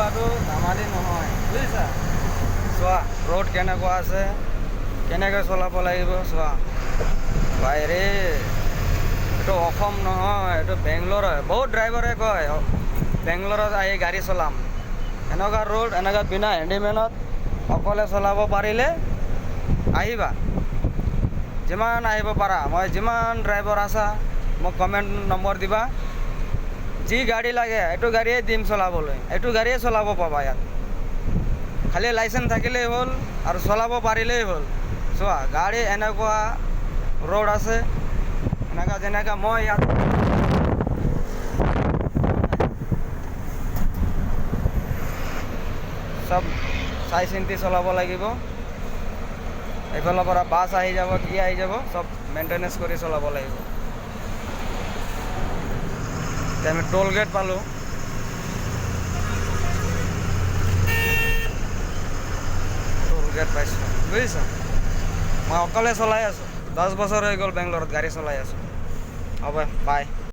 চলোৱাটো ধেমালি নহয় বুজিছা। চোৱা ৰোড কেনেকুৱা আছে, কেনেকৈ চলাব লাগিব চোৱা। বাইৰে এইটো অসম নহয়, এইটো বেংগলোৰ হয়। বহুত ড্ৰাইভাৰে কয় বেংগলোৰত আহি গাড়ী চলাম। এনেকুৱা ৰোড, এনেকুৱা বিনা হেণ্ডিমেনত অকলে চলাব পাৰিলে আহিবা, যিমান আহিব পাৰা। মই যিমান ড্ৰাইভাৰ আছা মোক কমেণ্ট নম্বৰ দিবা, যি গাড়ী লাগে এইটো গাড়ীয়ে দিম চলাবলৈ, এইটো গাড়ীয়ে চলাব পাবা ইয়াত। খালি লাইচেন্স থাকিলেই হ'ল আৰু চলাব পাৰিলেই হ'ল। চোৱা গাড়ী এনেকুৱা ৰোড আছে, এনেকুৱা যেনেকুৱা মই ইয়াত চব চাই চিন্তি চলাব লাগিব। এইফালৰ পৰা বাছ আহি যাব, কি আহি যাব, চব মেইনটেনেঞ্চ কৰি চলাব লাগিব। এতিয়া আমি টোল গেট পালোঁ। টোল গেট পাইছোঁ বুজিছা। মই অকলে চলাই আছোঁ, 10 বছৰ হৈ গ'ল বেংগলোৰত গাড়ী চলাই আছোঁ। হ'ব বাই।